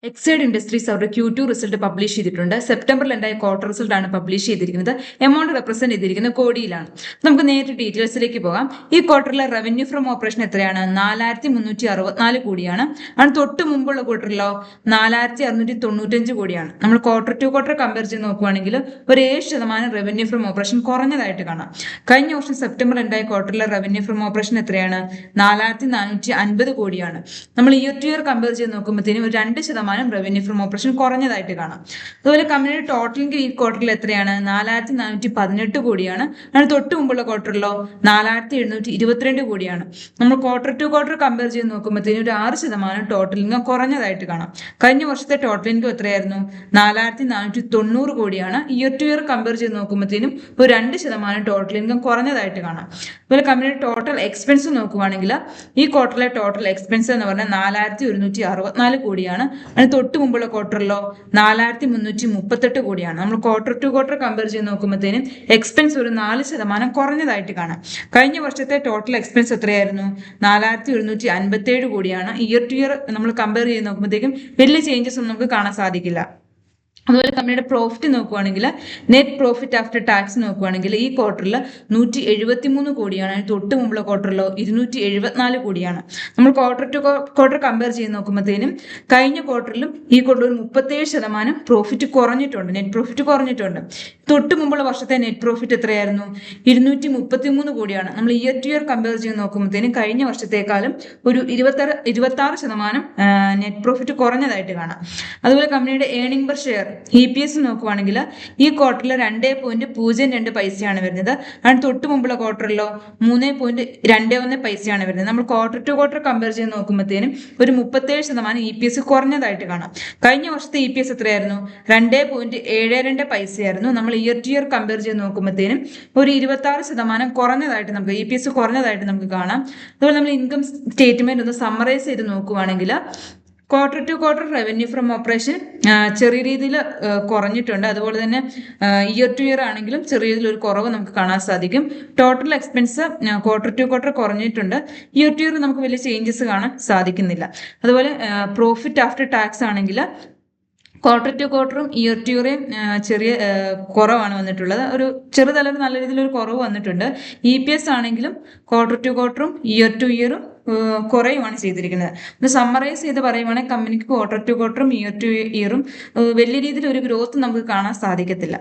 Exide industries അവരുടെ Q2 result publish ചെയ്തിട്ടുണ്ട്. സെപ്റ്റംബറിൽ ഉണ്ടായ ക്വാർട്ടർ റിസൾട്ട് ആണ് പബ്ലിഷ് ചെയ്തിരിക്കുന്നത്. എമൗണ്ട് റെപ്രസെന്റ് ചെയ്തിരിക്കുന്നത് കോടിയിലാണ്. നമുക്ക് നേരിട്ട് ഡീറ്റെയിൽസിലേക്ക് പോകാം. ഈ ക്വാർട്ടറിലെ റവന്യൂ ഫ്രം ഓപ്പറേഷൻ എത്രയാണ്? 4364 കോടിയാണ്. ആണ് തൊട്ട് മുമ്പുള്ള ക്വാർട്ടറിലോ 4695 കോടിയാണ്. നമ്മൾ ക്വാർട്ടർ ടു ക്വാർട്ടർ കമ്പയർ ചെയ്ത് നോക്കുകയാണെങ്കിൽ ഒരു 7% റവന്യൂ ഫ്രം ഓപ്പറേഷൻ കുറഞ്ഞതായിട്ട് കാണാം. കഴിഞ്ഞ വർഷം സെപ്റ്റംബർ ഉണ്ടായ ക്വാർട്ടറിലെ റവന്യൂ ഫ്രം ഓപ്പറേഷൻ എത്രയാണ്? 4450 കോടിയാണ്. നമ്മൾ ഇയർ ടു ഇയർ കമ്പയർ ചെയ്ത് നോക്കുമ്പോഴത്തേനും ഒരു 2% റവന്യൂ ഫ്രം ഓപ്പറേഷൻ കുറഞ്ഞതായിട്ട് കാണാം. അതുപോലെ കമ്പനിയുടെ ടോട്ടൽ ഇൻകം ഈ ക്വാർട്ടറിൽ എത്രയാണ്? 4418 കോടിയാണ്. അതിന് തൊട്ട് മുമ്പുള്ള ക്വാർട്ടറിലോ 4722 കോടിയാണ്. നമ്മൾ ക്വാർട്ടർ ടു ക്വാർട്ടർ കമ്പയർ ചെയ്ത് നോക്കുമ്പോഴത്തേനും ഒരു 6% ടോട്ടൽ ഇൻകം കുറഞ്ഞതായിട്ട് കാണാം. കഴിഞ്ഞ വർഷത്തെ ടോട്ടൽ ഇൻകം എത്രയായിരുന്നു? 4490 കോടിയാണ്. ഇയർ ടു ഇയർ കമ്പയർ ചെയ്ത് നോക്കുമ്പോഴത്തേനും ഒരു 2% ടോട്ടൽ ഇൻകം കുറഞ്ഞതായിട്ട് കാണാം. അതുപോലെ കമ്പനിയുടെ ടോട്ടൽ എക്സ്പെൻസ് നോക്കുവാണെങ്കിൽ ഈ ക്വാർട്ടറിലെ ടോട്ടൽ എക്സ്പെൻസ് എന്ന് പറഞ്ഞാൽ 4164 കോടിയാണ്. അതിന് തൊട്ട് മുമ്പുള്ള ക്വാർട്ടറിലോ 4338 കോടിയാണ്. നമ്മൾ ക്വാർട്ടർ ടു ക്വാർട്ടർ കമ്പയർ ചെയ്ത് നോക്കുമ്പോഴത്തേനും എക്സ്പെൻസ് ഒരു 4% കുറഞ്ഞതായിട്ട് കാണാം. കഴിഞ്ഞ വർഷത്തെ ടോട്ടൽ എക്സ്പെൻസ് എത്രയായിരുന്നു? 4157 കോടിയാണ്. ഇയർ ടു ഇയർ നമ്മൾ കമ്പയർ ചെയ്ത് നോക്കുമ്പോഴത്തേക്കും വലിയ ചേഞ്ചസ് ഒന്നും നമുക്ക് കാണാൻ സാധിക്കില്ല. അതുപോലെ കമ്പനിയുടെ പ്രോഫിറ്റ് നോക്കുവാണെങ്കിൽ നെറ്റ് പ്രോഫിറ്റ് ആഫ്റ്റർ ടാക്സ് നോക്കുവാണെങ്കിൽ ഈ ക്വാർട്ടറിൽ 173 കോടിയാണ്. തൊട്ട് മുമ്പുള്ള ക്വാർട്ടറിലോ 274 കോടിയാണ്. നമ്മൾ ക്വാർട്ടർ ടു ക്വാർട്ടർ കമ്പയർ ചെയ്ത് നോക്കുമ്പോഴത്തേനും കഴിഞ്ഞ ക്വാർട്ടറിലും ഈ ക്വാർട്ടർ ഒരു 37% പ്രോഫിറ്റ് കുറഞ്ഞിട്ടുണ്ട്, നെറ്റ് പ്രോഫിറ്റ് കുറഞ്ഞിട്ടുണ്ട്. തൊട്ട് മുമ്പുള്ള വർഷത്തെ നെറ്റ് പ്രോഫിറ്റ് എത്രയായിരുന്നു? 233 കോടിയാണ്. നമ്മൾ ഇയർ ടു ഇയർ കമ്പയർ ചെയ്ത് നോക്കുമ്പോഴത്തേനും കഴിഞ്ഞ വർഷത്തേക്കാളും ഒരു 26% നെറ്റ് പ്രോഫിറ്റ് കുറഞ്ഞതായിട്ട് കാണാം. അതുപോലെ കമ്പനിയുടെ ഏർണിംഗ് പെർ ഷെയർ EPS നോക്കുവാണെങ്കിൽ ഈ ക്വാർട്ടറിൽ 2.02 പൈസയാണ് വരുന്നത്. അതിന് തൊട്ട് മുമ്പുള്ള ക്വാർട്ടറിലോ 3.21 പൈസയാണ് വരുന്നത്. നമ്മൾ ക്വാർട്ടർ ടു ക്വാർട്ടർ കമ്പയർ ചെയ്ത് നോക്കുമ്പോഴത്തേനും ഒരു 37% EPS കുറഞ്ഞതായിട്ട് കാണാം. കഴിഞ്ഞ വർഷത്തെ EPS എത്രയായിരുന്നു? 2.72 പൈസയായിരുന്നു. നമ്മൾ ഇയർ ടു ഇയർ കമ്പയർ ചെയ്ത് നോക്കുമ്പോഴത്തേനും ഒരു 26% കുറഞ്ഞതായിട്ട് നമുക്ക് EPS കുറഞ്ഞതായിട്ട് നമുക്ക് കാണാം. അതുപോലെ നമ്മൾ ഇൻകം സ്റ്റേറ്റ്മെന്റ് ഒന്ന് സമ്മറൈസ് ചെയ്ത് നോക്കുവാണെങ്കിൽ quarter to quarter revenue from operation ചെറിയ രീതിയിൽ കുറഞ്ഞിട്ടുണ്ട്. അതുപോലെ തന്നെ ഇയർ ടു ഇയർ ആണെങ്കിലും ചെറിയ രീതിയിൽ ഒരു കുറവ് നമുക്ക് കാണാൻ സാധിക്കും. Total expense quarter to quarter കുറഞ്ഞിട്ടുണ്ട്. ഇയർ ടു ഇയർ നമുക്ക് വലിയ ചേഞ്ചസ് കാണാൻ സാധിക്കുന്നില്ല. അതുപോലെ പ്രോഫിറ്റ് ആഫ്റ്റർ ടാക്സ് ആണെങ്കിൽ ക്വാർട്ടർ ടു ക്വാർട്ടറും ഇയർ ടു ഇയറും ചെറിയ കുറവാണ് വന്നിട്ടുള്ളത്. ഒരു ചെറുതല്ല നല്ല രീതിയിൽ ഒരു കുറവ് വന്നിട്ടുണ്ട്. EPS ആണെങ്കിലും ക്വാർട്ടർ ടു ക്വാർട്ടറും ഇയർ ടു ഇയറും കുറയുമാണ് ചെയ്തിരിക്കുന്നത്. ഇത് സമ്മറൈസ് ചെയ്ത് പറയുവാണെങ്കിൽ കമ്പനിക്ക് ക്വാർട്ടർ ടു ക്വാർട്ടറും ഇയർ ടു ഇയറും വലിയ രീതിയിൽ ഒരു ഗ്രോത്ത് നമുക്ക് കാണാൻ സാധിക്കത്തില്ല.